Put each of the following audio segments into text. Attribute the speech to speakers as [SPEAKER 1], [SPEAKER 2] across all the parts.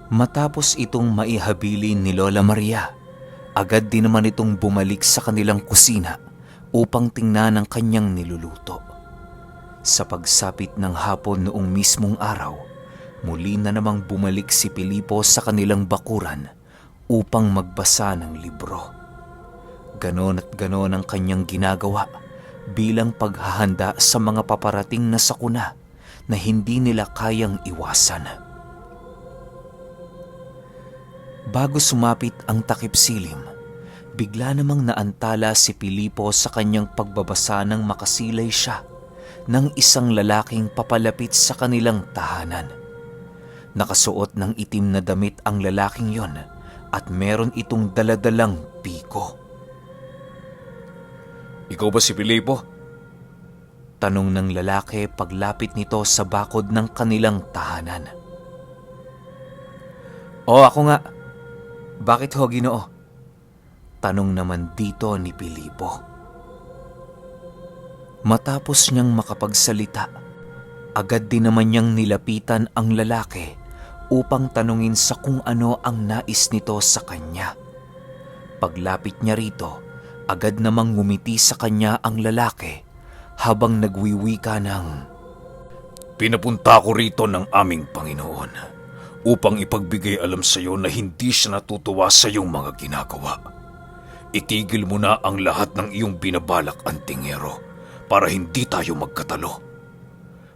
[SPEAKER 1] Matapos itong maihabilin ni Lola Maria, agad din naman itong bumalik sa kanilang kusina upang tingnan ang kanyang niluluto. Sa pagsapit ng hapon noong mismong araw, muli na namang bumalik si Pilipo sa kanilang bakuran upang magbasa ng libro. Ganon at ganon ang kanyang ginagawa bilang paghahanda sa mga paparating na sakuna na hindi nila kayang iwasan. Bago sumapit ang takip silim, bigla namang naantala si Pilipo sa kanyang pagbabasa ng makasilay siya ng isang lalaking papalapit sa kanilang tahanan. Nakasuot ng itim na damit ang lalaking yon at meron itong daladalang piko.
[SPEAKER 2] Ikaw ba si Pilipo?
[SPEAKER 1] Tanong ng lalaki paglapit nito sa bakod ng kanilang tahanan.
[SPEAKER 2] Oo, ako nga.
[SPEAKER 1] Bakit ho, Ginoo? Tanong naman dito ni Pilipo. Matapos niyang makapagsalita, agad din naman niyang nilapitan ang lalaki upang tanungin sa kung ano ang nais nito sa kanya. Paglapit niya rito, agad namang ngumiti sa kanya ang lalaki habang nagwiwika ng,
[SPEAKER 2] Pinapunta ko rito ng aming Panginoon upang ipagbigay alam sa iyo na hindi siya natutuwa sa iyong mga ginagawa. Itigil mo na ang lahat ng iyong binabalak, antingero, para hindi tayo magkatalo.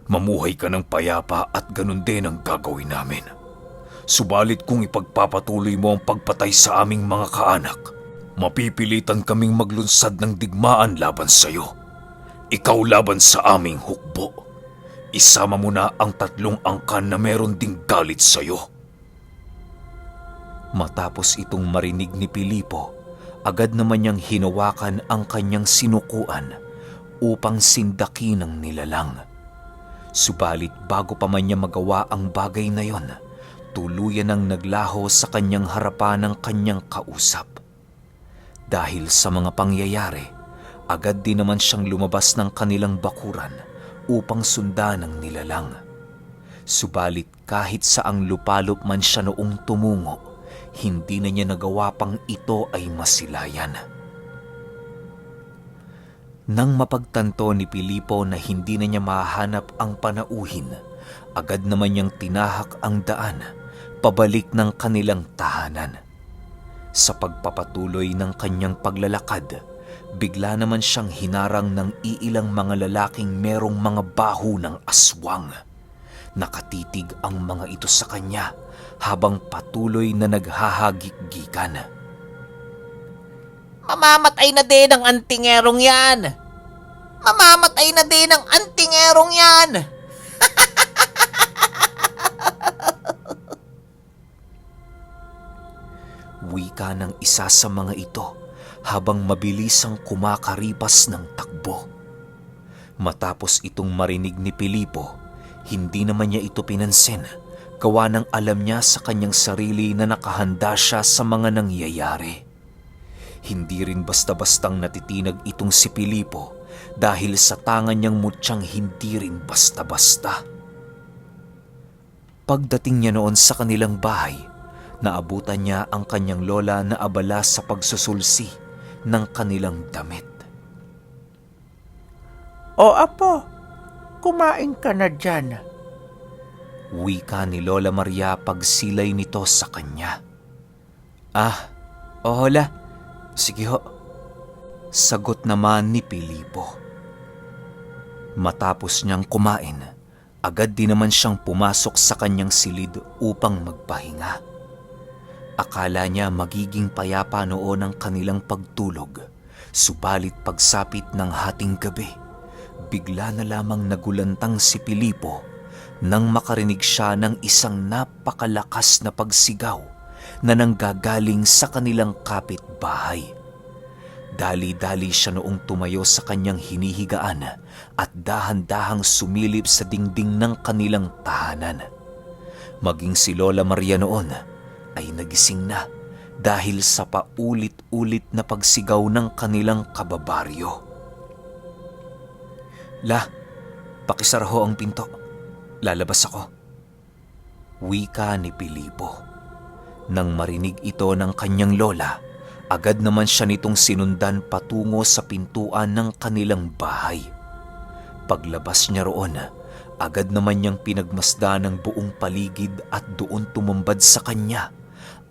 [SPEAKER 2] Mamuhay ka ng payapa at ganun din ang gagawin namin. Subalit kung ipagpapatuloy mo ang pagpatay sa aming mga kaanak, mapipilitan kaming maglunsad ng digmaan laban sa iyo. Ikaw laban sa aming hukbo. Isama mo na ang 3 angkan na meron ding galit sa iyo.
[SPEAKER 1] Matapos itong marinig ni Pilipo, agad naman niyang hinawakan ang kanyang sinukuan upang sindakin ang nilalang. Subalit bago pa man niya magawa ang bagay na yon, tuluyan ang naglaho sa kanyang harapan ng kanyang kausap. Dahil sa mga pangyayari, agad din naman siyang lumabas ng kanilang bakuran upang sundan ang nilalang. Subalit kahit saang lupalop man siya noong tumungo, hindi na niya nagawa pang ito ay masilayan. Nang mapagtanto ni Pilipo na hindi na niya mahanap ang panauhin, agad naman niyang tinahak ang daan pabalik ng kanilang tahanan. Sa pagpapatuloy ng kanyang paglalakad, bigla naman siyang hinarang ng iilang mga lalaking merong mga baho ng aswang. Nakatitig ang mga ito sa kanya habang patuloy na naghahagik-gikan.
[SPEAKER 3] Mamamatay na din ang antingerong yan! Mamamatay na din ang antingerong yan!
[SPEAKER 1] Wika ng isa sa mga ito habang mabilisang kumakaripas ng takbo. Matapos itong marinig ni Pilipo, hindi naman niya ito pinansin, gawa ng alam niya sa kanyang sarili na nakahanda siya sa mga nangyayari. Hindi rin basta-bastang natitinag itong si Pilipo dahil sa tangan niyang mutyang hindi rin basta-basta. Pagdating niya noon sa kanilang bahay, naabutan niya ang kanyang lola na abala sa pagsusulsi ng kanilang damit.
[SPEAKER 4] O apo, kumain ka na dyan.
[SPEAKER 1] Wika ni Lola Maria pagsilay nito sa kanya. O hola, sige ho. Sagot naman ni Pilipo. Matapos niyang kumain, agad din naman siyang pumasok sa kanyang silid upang magpahinga. Akala niya magiging payapa noon ang kanilang pagtulog, subalit pagsapit ng hating gabi, bigla na lamang nagulantang si Pilipo nang makarinig siya ng isang napakalakas na pagsigaw na nanggagaling sa kanilang kapitbahay. Dali-dali siya noong tumayo sa kanyang hinihigaan at dahan-dahang sumilip sa dingding ng kanilang tahanan. Maging si Lola Maria noon ay nagising na dahil sa paulit-ulit na pagsigaw ng kanilang kababaryo. La, pakisara ho ang pinto. Lalabas ako. Wika ni Pilipo. Nang marinig ito ng kanyang lola, agad naman siya nitong sinundan patungo sa pintuan ng kanilang bahay. Paglabas niya roon, agad naman niyang pinagmasdan ang buong paligid at doon tumambad sa kanya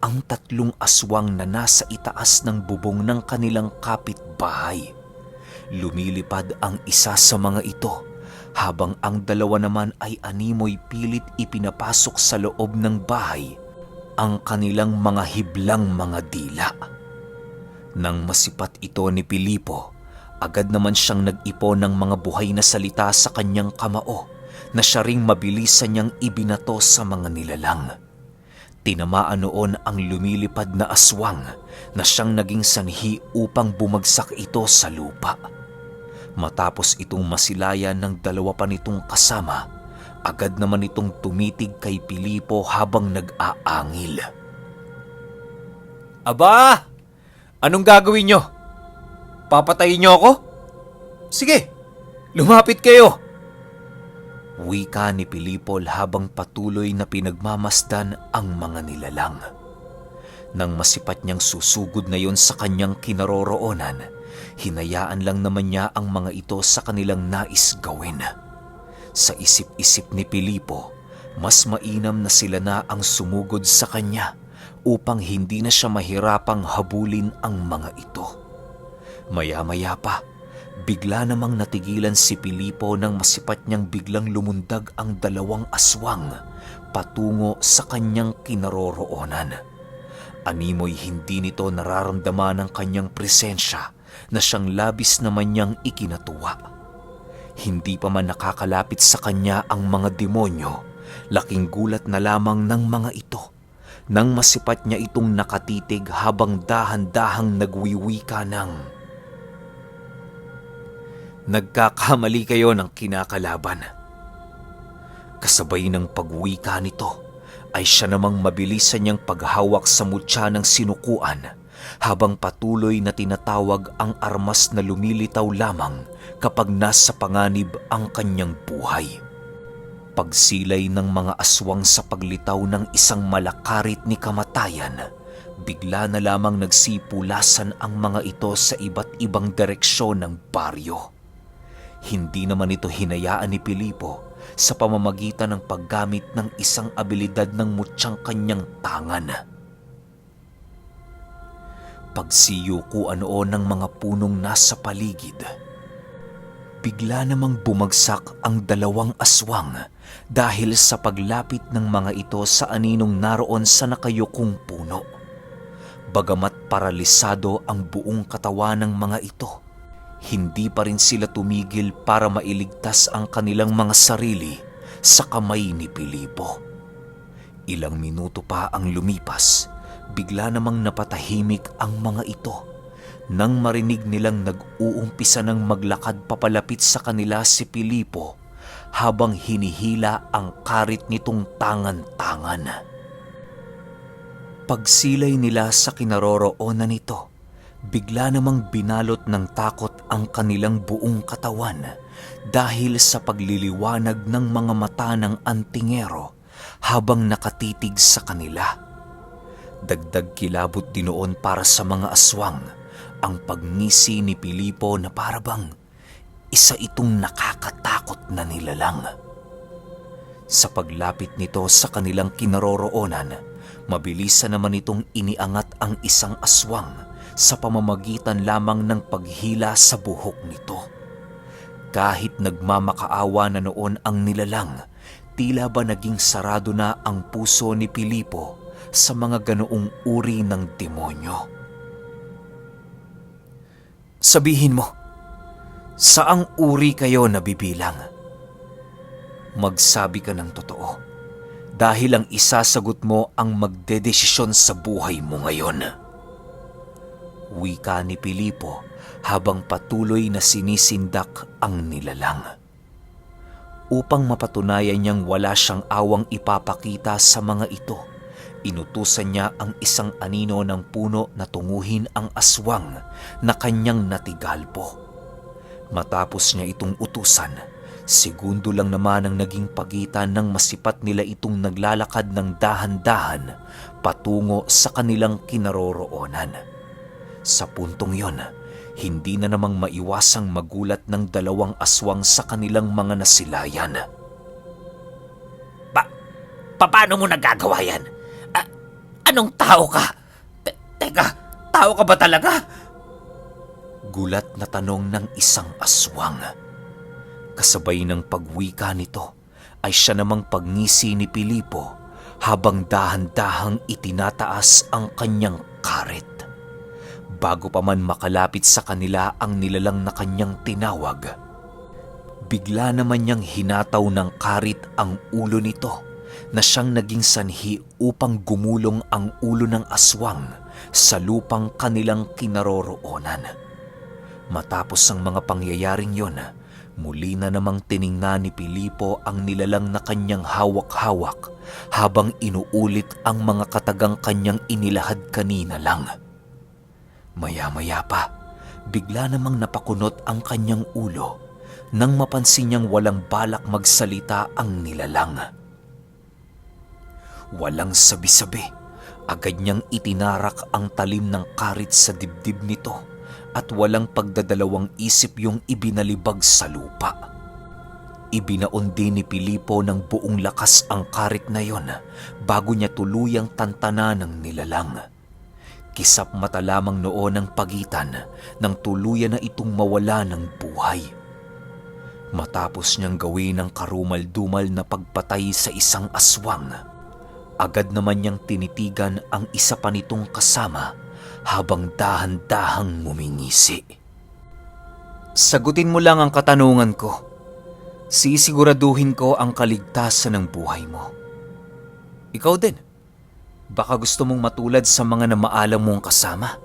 [SPEAKER 1] ang 3 aswang na nasa itaas ng bubong ng kanilang kapitbahay. Lumilipad ang isa sa mga ito, habang ang 2 naman ay animoy pilit ipinapasok sa loob ng bahay ang kanilang mga hiblang mga dila. Nang masipat ito ni Pilipo, agad naman siyang nag-ipon ng mga buhay na salita sa kanyang kamao na siya ring mabilisan niyang ibinato sa mga nilalang. Tinamaan noon ang lumilipad na aswang na siyang naging sanhi upang bumagsak ito sa lupa. Matapos itong masilayan ng 2 pa nitong kasama, agad naman itong tumitig kay Pilipo habang nag-aangil.
[SPEAKER 2] Aba! Anong gagawin nyo? Papatayin nyo ako? Sige, lumapit kayo!
[SPEAKER 1] Wika ni Pilipol habang patuloy na pinagmamasdan ang mga nilalang. Nang masipat niyang susugod na yon sa kanyang kinaroroonan, hinayaan lang naman niya ang mga ito sa kanilang nais gawin. Sa isip-isip ni Pilipo, mas mainam na sila na ang sumugod sa kanya upang hindi na siya mahirapang habulin ang mga ito. Maya-maya pa, bigla namang natigilan si Pilipo nang masipat niyang biglang lumundag ang 2 aswang patungo sa kanyang kinaroroonan. Animoy hindi nito nararamdaman ang kanyang presensya na siyang labis naman niyang ikinatuwa. Hindi pa man nakakalapit sa kanya ang mga demonyo, laking gulat na lamang ng mga ito nang masipat niya itong nakatitig habang dahan-dahang nagwiwika ng, "Nagkakamali kayo ng kinakalaban." Kasabay ng pagwika nito ay siya namang mabilisan niyang paghawak sa mutya ng sinukuan habang patuloy na tinatawag ang armas na lumilitaw lamang kapag nasa panganib ang kanyang buhay. Pagsilay ng mga aswang sa paglitaw ng isang malakarit ni kamatayan, bigla na lamang nagsipulasan ang mga ito sa iba't ibang direksyon ng baryo. Hindi naman ito hinayaan ni Pilipo sa pamamagitan ng paggamit ng isang abilidad ng mutyang kanyang tangan. Pagsiyukuan noon ng mga punong nasa paligid, bigla namang bumagsak ang 2 aswang dahil sa paglapit ng mga ito sa aninong naroon sa nakayukong puno. Bagamat paralisado ang buong katawan ng mga ito, hindi pa rin sila tumigil para mailigtas ang kanilang mga sarili sa kamay ni Pilipo. Ilang minuto pa ang lumipas, bigla namang napatahimik ang mga ito nang marinig nilang nag-uumpisa ng maglakad papalapit sa kanila si Pilipo habang hinihila ang karit nitong tangan-tangan. Pagsilay nila sa kinaroroonan nito, bigla namang binalot ng takot ang kanilang buong katawan dahil sa pagliliwanag ng mga mata ng antingero habang nakatitig sa kanila. Dagdag kilabot din noon para sa mga aswang ang pagngisi ni Pilipo na parabang isa itong nakakatakot na nilalang. Sa paglapit nito sa kanilang kinaroroonan, mabilisan naman itong iniangat ang isang aswang sa pamamagitan lamang ng paghila sa buhok nito. Kahit nagmamakaawa na noon ang nilalang, tila ba naging sarado na ang puso ni Pilipo sa mga ganoong uri ng demonyo. Sabihin mo, saang uri kayo nabibilang? Magsabi ka ng totoo, dahil ang isasagot mo ang magdedesisyon sa buhay mo ngayon. Wika ni Pilipo habang patuloy na sinisindak ang nilalang. Upang mapatunayan niyang wala siyang awang ipapakita sa mga ito, inutusan niya ang isang anino ng puno na tunguhin ang aswang na kanyang natigalpo. Matapos niya itong utusan, Segundo lang naman ang naging pagitan nang masipat nila itong naglalakad ng dahan-dahan patungo sa kanilang kinaroroonan. Sa puntong yon, hindi na namang maiwasang magulat ng dalawang aswang sa kanilang mga nasilayan.
[SPEAKER 3] Paano mo nagagawa yan? Anong tao ka? Teka, tao ka ba talaga?
[SPEAKER 1] Gulat na tanong ng isang aswang. Kasabay ng pagwika nito ay siya namang pagngisi ni Pilipo habang dahan-dahang itinataas ang kanyang karet. Bago pa man makalapit sa kanila ang nilalang na kanyang tinawag, bigla naman niyang hinataw ng karit ang ulo nito na siyang naging sanhi upang gumulong ang ulo ng aswang sa lupang kanilang kinaroroonan. Matapos ang mga pangyayaring yon, muli na namang tiningnan ni Pilipo ang nilalang na kanyang hawak-hawak habang inuulit ang mga katagang kanyang inilahad kanina lang. Maya-maya pa, bigla namang napakunot ang kanyang ulo nang mapansin niyang walang balak magsalita ang nilalang. Walang sabi-sabi, agad niyang itinarak ang talim ng karit sa dibdib nito at walang pagdadalawang isip yung ibinalibag sa lupa. Ibinaon din ni Pilipo ng buong lakas ang karit na yon bago niya tuluyang tantanan ng nilalang. Kisap mata lamang noon ang pagitan nang tuluyan na itong mawala ng buhay. Matapos niyang gawin ang karumal-dumal na pagpatay sa isang aswang, agad naman niyang tinitigan ang isa pa nitong kasama habang dahan-dahang ngumingisi. Sagutin mo lang ang katanungan ko. Sisiguraduhin ko ang kaligtasan ng buhay mo. Ikaw din. Baka gusto mong matulad sa mga namaalam mong kasama.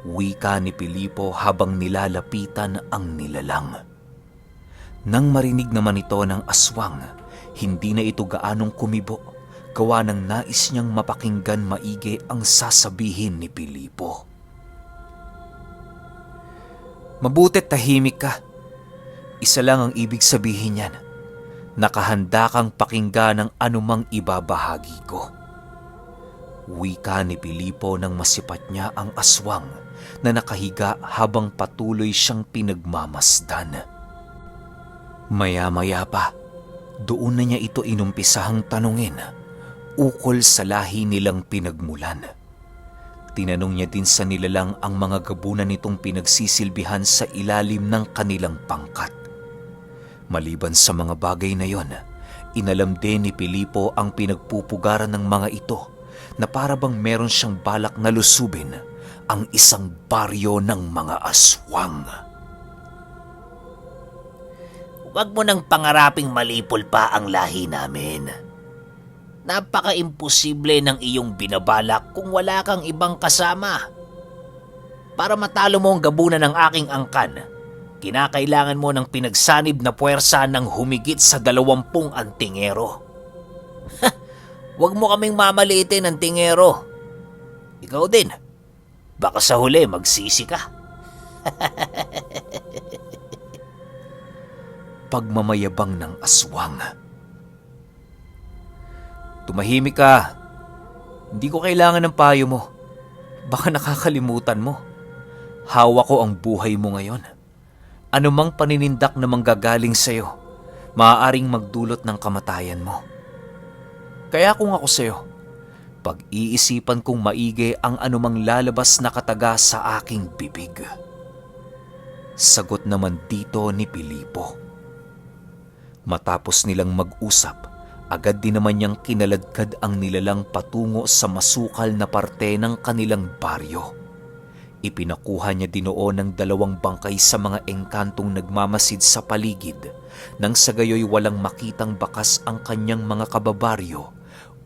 [SPEAKER 1] Wika ni Pilipo habang nilalapitan ang nilalang. Nang marinig naman ito ng aswang, hindi na ito gaanong kumibo, gawa ng nais niyang mapakinggan maigi ang sasabihin ni Pilipo. Mabuti't tahimik ka. Isa lang ang ibig sabihin niyan. Nakahanda kang pakinggan ang anumang ibabahagi ko. Wika ni Pilipo nang masipat niya ang aswang na nakahiga habang patuloy siyang pinagmamasdan. Maya-maya pa, doon na niya ito inumpisahang tanungin ukol sa lahi nilang pinagmulan. Tinanong niya din sa nilalang ang mga gabunan nitong pinagsisilbihan sa ilalim ng kanilang pangkat. Maliban sa mga bagay na yon, inalam din ni Pilipo ang pinagpupugaran ng mga ito na para bang meron siyang balak na lusubin ang isang baryo ng mga aswang.
[SPEAKER 3] Huwag mo nang pangaraping malipol pa ang lahi namin. Napaka-imposible ng iyong binabalak kung wala kang ibang kasama. Para matalo mo ang gabunan ng aking angkan, kinakailangan mo ng pinagsanib na puwersa ng humigit sa 20 antingero. Huwag mo kaming mamaliitin, antingero. Ikaw din. Baka sa huli magsisi ka.
[SPEAKER 1] Pagmamayabang ng aswang. Tumahimik ka. Hindi ko kailangan ng payo mo. Baka nakakalimutan mo. Hawak ko ang buhay mo ngayon. Anumang paninindak na manggagaling sa'yo, maaaring magdulot ng kamatayan mo. Kaya kung ako sa'yo, pag-iisipan kong maigi ang anumang lalabas na kataga sa aking bibig. Sagot naman dito ni Pilipo. Matapos nilang mag-usap, agad din naman niyang kinaladkad ang nilalang patungo sa masukal na parte ng kanilang baryo. Ipinakuha niya din noon ng 2 bangkay sa mga engkantong nagmamasid sa paligid nang sa gayoy walang makitang bakas ang kanyang mga kababaryo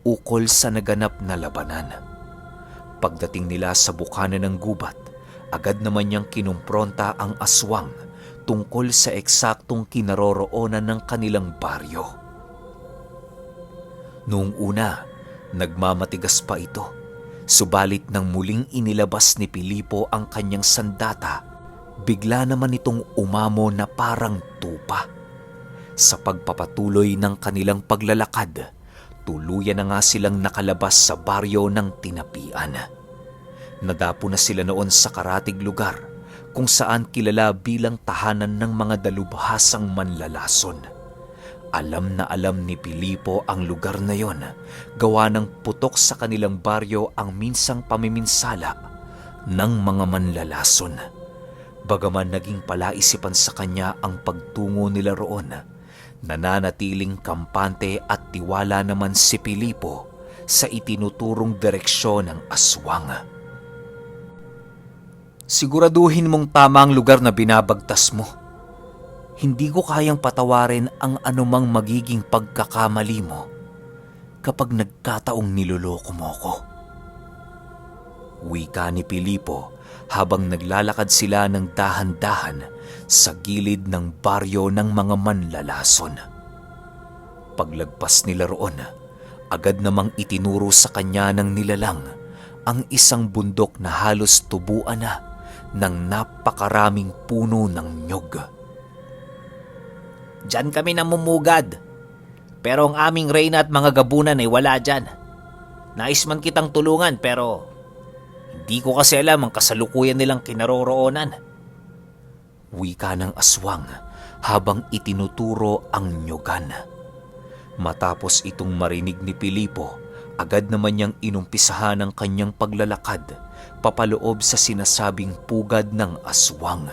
[SPEAKER 1] ukol sa naganap na labanan. Pagdating nila sa bukana ng gubat, agad naman niyang kinumpronta ang aswang tungkol sa eksaktong kinaroroonan ng kanilang baryo. Noong una, nagmamatigas pa ito, subalit nang muling inilabas ni Pilipo ang kanyang sandata, bigla naman itong umamo na parang tupa. Sa pagpapatuloy ng kanilang paglalakad, tuluyan na nga silang nakalabas sa baryo ng Tinapian. Nadapo na sila noon sa karatig lugar kung saan kilala bilang tahanan ng mga dalubhasang manlalason. Alam na alam ni Pilipo ang lugar na yon, gawa ng putok sa kanilang baryo ang minsang pamiminsala ng mga manlalason. Bagaman naging palaisipan sa kanya ang pagtungo nila roon, nananatiling kampante at tiwala naman si Pilipo sa itinuturong direksyon ng aswang. Siguraduhin mong tama ang lugar na binabagtas mo. Hindi ko kayang patawarin ang anumang magiging pagkakamali mo kapag nagkataong niloloko mo ko. Wika ni Pilipo habang naglalakad sila ng dahan-dahan sa gilid ng baryo ng mga manlalason. Paglagpas nila roon, agad namang itinuro sa kanya ng nilalang ang isang bundok na halos tubuan na ng napakaraming puno ng nyog.
[SPEAKER 3] Diyan kami namumugad. Pero ang aming reyna at mga gabunan ay wala dyan. Nais man kitang tulungan pero hindi ko kasi alam ang kasalukuyan nilang kinaroroonan.
[SPEAKER 1] Wika ng aswang habang itinuturo ang nyogan. Matapos itong marinig ni Pilipo, agad naman niyang inumpisahan ang kanyang paglalakad papaloob sa sinasabing pugad ng aswang.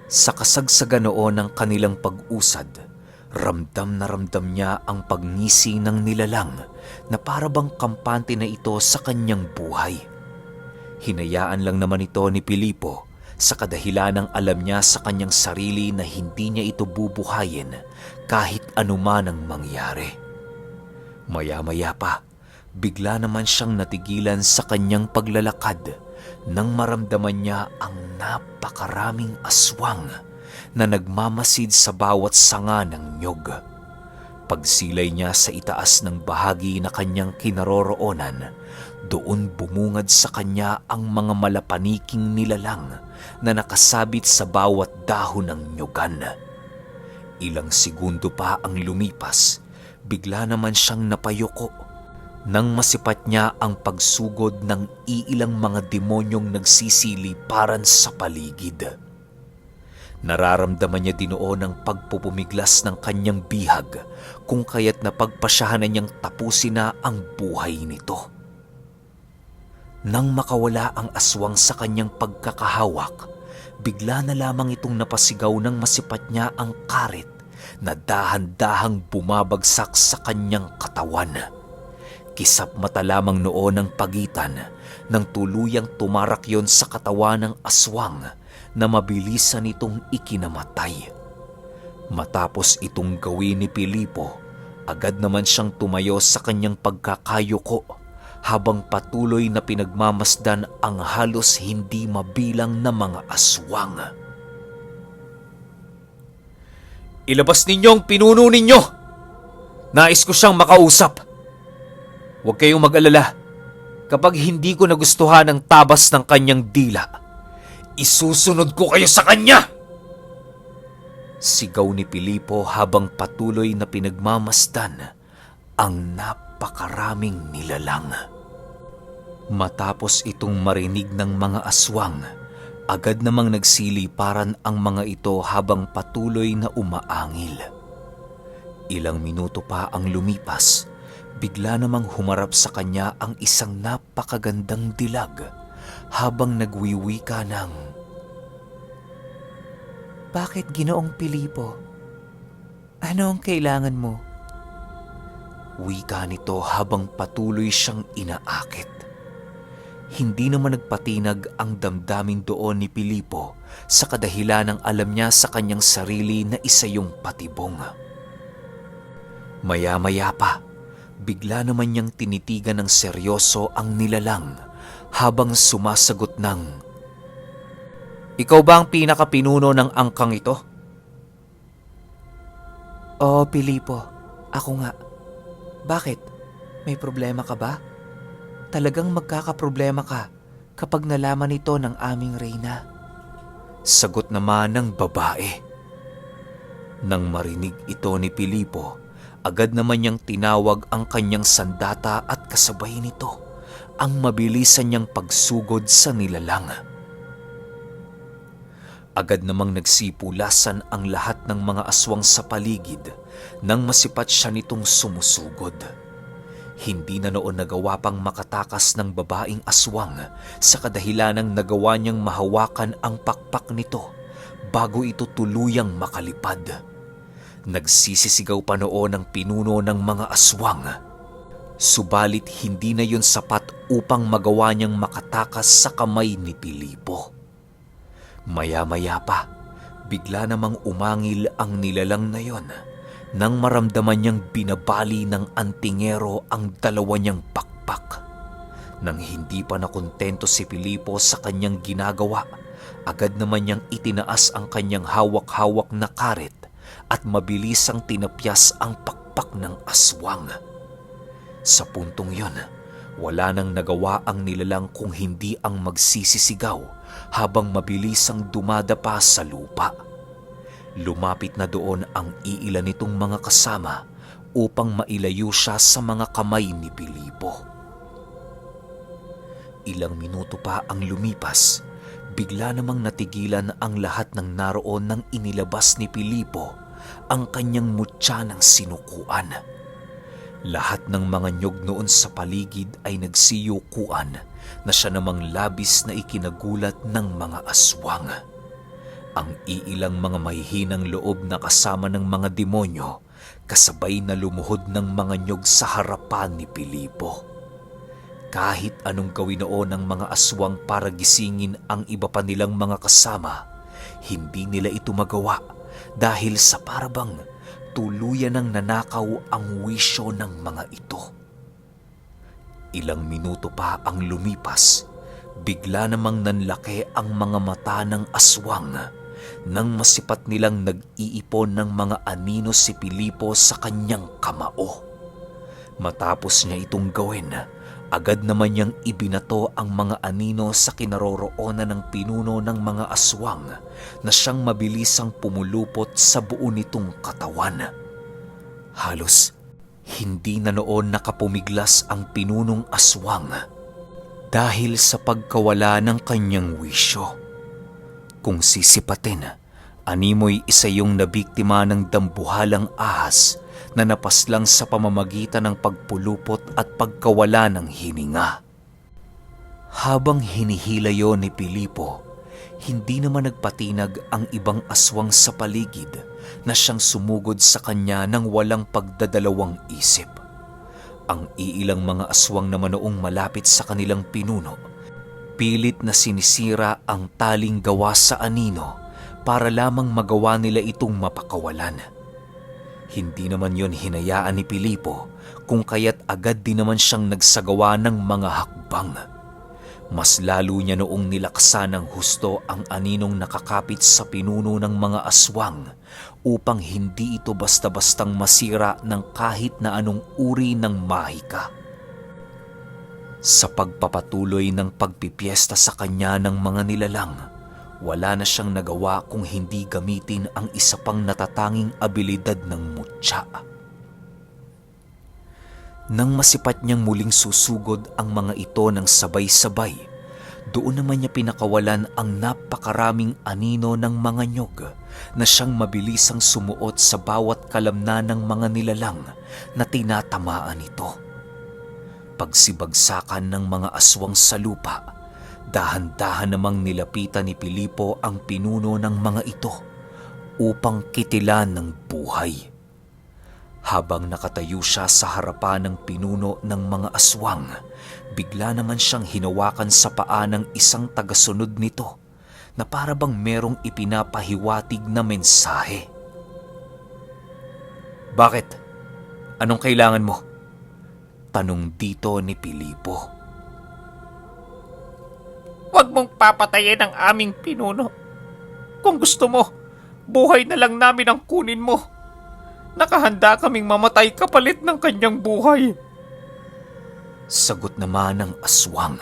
[SPEAKER 1] Sa kasagsagan noon ng kanilang pag-usad, ramdam na ramdam niya ang pagngisi ng nilalang na parabang kampante na ito sa kanyang buhay. Hinayaan lang naman ito ni Pilipo sa kadahilanang alam niya sa kanyang sarili na hindi niya ito bubuhayin kahit anuman ang mangyari. Maya-maya pa, bigla naman siyang natigilan sa kanyang paglalakad nang maramdaman niya ang napakaraming aswang na nagmamasid sa bawat sanga ng nyog. Pagsilay niya sa itaas ng bahagi na kanyang kinaroroonan, doon bumungad sa kanya ang mga malapaniking nilalang na nakasabit sa bawat dahon ng nyogan. Ilang segundo pa ang lumipas, bigla naman siyang napayuko nang masipat niya ang pagsugod ng iilang mga demonyong nagsisiliparan sa paligid. Nararamdaman niya din noon ang pagpupumiglas ng kanyang bihag kung kaya't napagpasyahan na niyang tapusin na ang buhay nito. Nang makawala ang aswang sa kanyang pagkakahawak, bigla na lamang itong napasigaw ng masipat niya ang karet na dahan-dahang bumabagsak sa kanyang katawan. Kisap mata lamang noon ang pagitan nang tuluyang tumarak yon sa katawan ng aswang na mabilisan itong ikinamatay. Matapos itong gawin ni Pilipo, agad naman siyang tumayo sa kanyang pagkakayuko habang patuloy na pinagmamasdan ang halos hindi mabilang na mga aswang.
[SPEAKER 2] Ilabas ninyo ang pinuno ninyo! Nais ko siyang makausap. Huwag kayong mag-alala. Kapag hindi ko nagustuhan ang tabas ng kanyang dila, isusunod ko kayo sa kanya!
[SPEAKER 1] Sigaw ni Pilipo habang patuloy na pinagmamasdan ang napakaraming nilalang. Matapos itong marinig ng mga aswang, agad namang nagsiliparan ang mga ito habang patuloy na umaangil. Ilang minuto pa ang lumipas, bigla namang humarap sa kanya ang isang napakagandang dilag habang nagwiwika ng,
[SPEAKER 4] Bakit, Ginoong Pilipo? Ano ang kailangan mo?
[SPEAKER 1] Wika nito habang patuloy siyang inaakit. Hindi naman nagpatinag ang damdamin doon ni Pilipo sa kadahilanang alam niya sa kanyang sarili na isa yung patibong. Maya-maya pa, bigla naman niyang tinitigan ng seryoso ang nilalang habang sumasagot ng,
[SPEAKER 2] Ikaw ba ang pinakapinuno ng angkang ito?
[SPEAKER 4] Oo, Pilipo. Ako nga. Bakit? May problema ka ba? Talagang magkakaproblema ka kapag nalaman ito ng aming reyna.
[SPEAKER 1] Sagot naman ng babae. Nang marinig ito ni Pilipo, agad naman niyang tinawag ang kanyang sandata at kasabay nito ang mabilisan niyang pagsugod sa nilalang. Agad namang nagsipulasan ang lahat ng mga aswang sa paligid nang masipat siya nitong sumusugod. Hindi na noon nagawa pang makatakas ng babaeng aswang sa kadahilanang nagawa niyang mahawakan ang pakpak nito bago ito tuluyang makalipad. Nagsisisigaw pa noon ang pinuno ng mga aswang. Subalit hindi na yun sapat upang magawa niyang makatakas sa kamay ni Pilipo. Maya-maya pa, bigla namang umangil ang nilalang na yon nang maramdaman niyang binabali ng antingero ang dalawa niyang pakpak. Nang hindi pa nakontento si Pilipo sa kanyang ginagawa, agad naman niyang itinaas ang kanyang hawak-hawak na karet at mabilisang tinapyas ang pakpak ng aswang. Sa puntong yon, wala nang nagawa ang nilalang kung hindi ang magsisisigaw habang mabilisang dumadapa sa lupa. Lumapit na doon ang iilan nitong mga kasama upang mailayo siya sa mga kamay ni Pilipo. Ilang minuto pa ang lumipas, bigla namang natigilan ang lahat ng naroon nang inilabas ni Pilipo ang kanyang mutya ng sinukuan. Lahat ng mga nyog noon sa paligid ay nagsiyukuan na siya namang labis na ikinagulat ng mga aswang. Ang iilang mga mahihinang loob na kasama ng mga demonyo kasabay na lumuhod ng mga nyog sa harapan ni Pilipo. Kahit anong gawin noon ng mga aswang para gisingin ang iba pa nilang mga kasama, hindi nila ito magawa dahil sa parabang tuluyan ng nanakaw ang wisyo ng mga ito. Ilang minuto pa ang lumipas, bigla namang nanlaki ang mga mata ng aswang nang masipat nilang nag-iipon ng mga anino si Pilipo sa kanyang kamao. Matapos niya itong gawin, agad naman niyang ibinato ang mga anino sa kinaroroonan ng pinuno ng mga aswang na siyang mabilisang pumulupot sa buo nitong katawan. Halos hindi na noon nakapumiglas ang pinunong aswang dahil sa pagkawala ng kanyang wisyo. Kung sisipatin, animoy isa yung nabiktima ng dambuhalang ahas na napaslang sa pamamagitan ng pagpulupot at pagkawala ng hininga. Habang hinihila yon ni Pilipo, hindi naman nagpatinag ang ibang aswang sa paligid na siyang sumugod sa kanya ng walang pagdadalawang isip. Ang iilang mga aswang naman noong malapit sa kanilang pinuno, pilit na sinisira ang taling gawa sa anino para lamang magawa nila itong mapakawalan. Hindi naman yon hinayaan ni Pilipo kung kaya't agad din naman siyang nagsagawa ng mga hakbang. Mas lalo niya noong nilaksan ng husto ang aninong nakakapit sa pinuno ng mga aswang upang hindi ito basta-bastang masira ng kahit na anong uri ng mahika. Sa pagpapatuloy ng pagpipiesta sa kanya ng mga nilalang, wala na siyang nagawa kung hindi gamitin ang isa pang natatanging abilidad ng mutya. Nang masipat niyang muling susugod ang mga ito ng sabay-sabay, doon naman niya pinakawalan ang napakaraming anino ng mga nyog na siyang mabilisang sumuot sa bawat kalamnan ng mga nilalang na tinatamaan ito. Pagsibagsakan ng mga aswang sa lupa, dahan-dahan namang nilapitan ni Pilipo ang pinuno ng mga ito upang kitilan ng buhay. Habang nakatayo siya sa harapan ng pinuno ng mga aswang, bigla naman siyang hinawakan sa paa ng isang tagasunod nito na para bang merong ipinapahiwatig na mensahe. "Bakit? Anong kailangan mo?" tanong dito ni Pilipo.
[SPEAKER 3] Huwag mong papatayin ang aming pinuno. Kung gusto mo, buhay na lang namin ang kunin mo. Nakahanda kaming mamatay kapalit ng kanyang buhay.
[SPEAKER 1] Sagot naman ng aswang.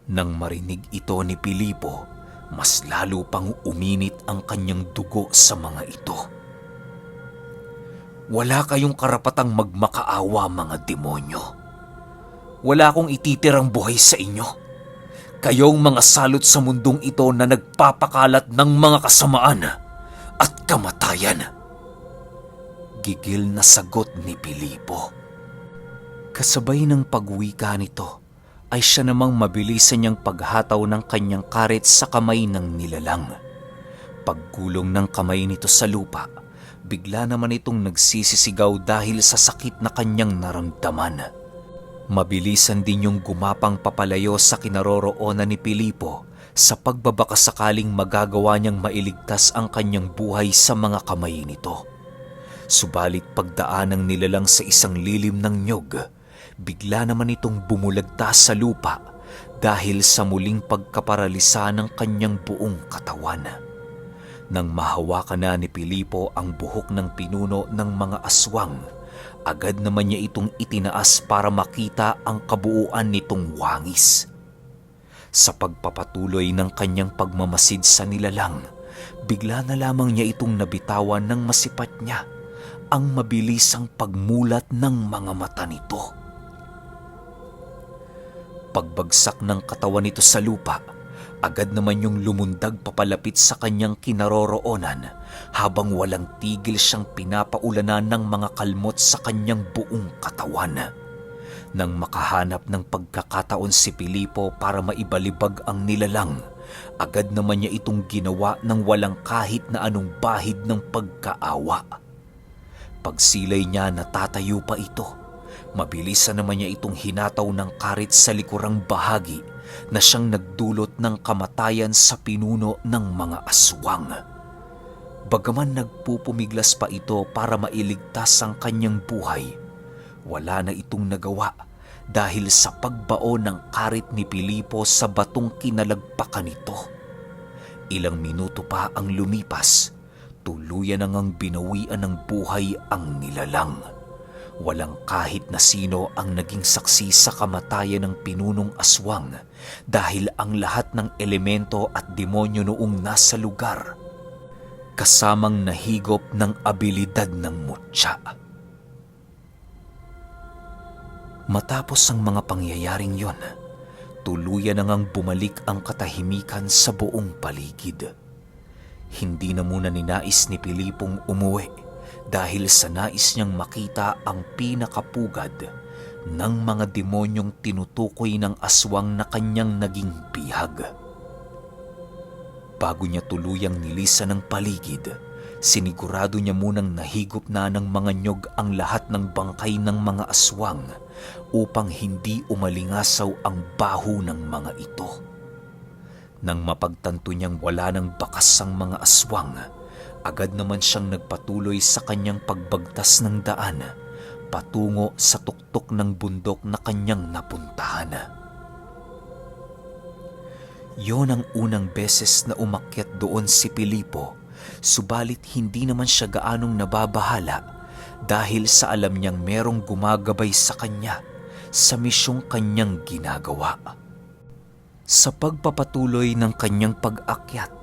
[SPEAKER 1] Nang marinig ito ni Pilipo, mas lalo pang uminit ang kanyang dugo sa mga ito. Wala kayong karapatang magmakaawa, mga demonyo. Wala akong ititirang buhay sa inyo. Kayong mga salot sa mundong ito na nagpapakalat ng mga kasamaan at kamatayan. Gigil na sagot ni Pilipo. Kasabay ng pagwika nito ay siya namang mabilisan niyang paghataw ng kanyang karet sa kamay ng nilalang. Pagkulong ng kamay nito sa lupa, bigla naman itong nagsisisigaw dahil sa sakit na kanyang naramdaman. Mabilisan din yung gumapang papalayo sa kinaroroonan ni Pilipo sa pagbabakasakaling magagawa niyang mailigtas ang kanyang buhay sa mga kamay nito. Subalit pagdaan ng nilalang sa isang lilim ng nyog, bigla naman itong bumulagtas sa lupa dahil sa muling pagkaparalisa ng kanyang buong katawan. Nang mahawakan na ni Pilipo ang buhok ng pinuno ng mga aswang, agad naman niya itong itinaas para makita ang kabuuan nitong wangis. Sa pagpapatuloy ng kanyang pagmamasid sa nilalang, bigla na lamang niya itong nabitawan ng masipat niya ang mabilisang pagmulat ng mga mata nito. Pagbagsak ng katawan nito sa lupa, agad naman yung lumundag papalapit sa kanyang kinaroroonan habang walang tigil siyang pinapaulanan ng mga kalmot sa kanyang buong katawan. Nang makahanap ng pagkakataon si Pilipo para maibalibag ang nilalang, agad naman niya itong ginawa ng walang kahit na anong bahid ng pagkaawa. Pagsilay niya natatayo pa ito, mabilisan naman niya itong hinataw ng karit sa likurang bahagi na siyang nagdulot ng kamatayan sa pinuno ng mga aswang. Bagaman nagpupumiglas pa ito para mailigtas ang kanyang buhay, wala na itong nagawa dahil sa pagbao ng karit ni Pilipo sa batong kinalagpakan nito. Ilang minuto pa ang lumipas, tuluyan na ngang binawian ng buhay ang nilalang. Walang kahit na sino ang naging saksi sa kamatayan ng pinunong aswang dahil ang lahat ng elemento at demonyo noong nasa lugar kasamang nahigop ng abilidad ng mutya. Matapos ang mga pangyayaring yon, tuluyan na ngang bumalik ang katahimikan sa buong paligid. Hindi na muna ninais ni Pilipong umuwi dahil sa nais niyang makita ang pinakapugad ng mga demonyong tinutukoy ng aswang na kanyang naging bihag. Bago niya tuluyang nilisan ng paligid, sinigurado niya munang nahigop na ng mga nyog ang lahat ng bangkay ng mga aswang upang hindi umalingasaw ang baho ng mga ito. Nang mapagtanto niyang wala ng bakas ang mga aswang, agad naman siyang nagpatuloy sa kanyang pagbagtas ng daan patungo sa tuktok ng bundok na kanyang napuntahan. Yon ang unang beses na umakyat doon si Pilipo, subalit hindi naman siya gaanong nababahala dahil sa alam niyang merong gumagabay sa kanya sa misyong kanyang ginagawa. Sa pagpapatuloy ng kanyang pag-akyat,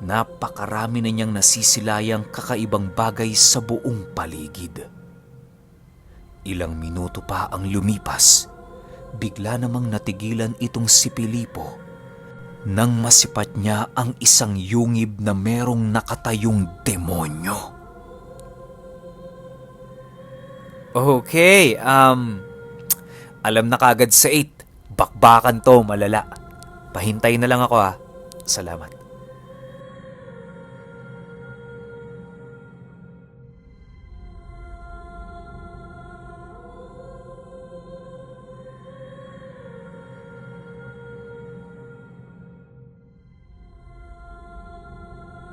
[SPEAKER 1] napakarami na niyang nasisilayang kakaibang bagay sa buong paligid. Ilang minuto pa ang lumipas, bigla namang natigilan itong si Pilipo nang masipat niya ang isang yungib na merong nakatayong demonyo.
[SPEAKER 4] Okay, alam na kagad sa 8. Bakbakan to, malala. Pahintay na lang ako, ha. Salamat.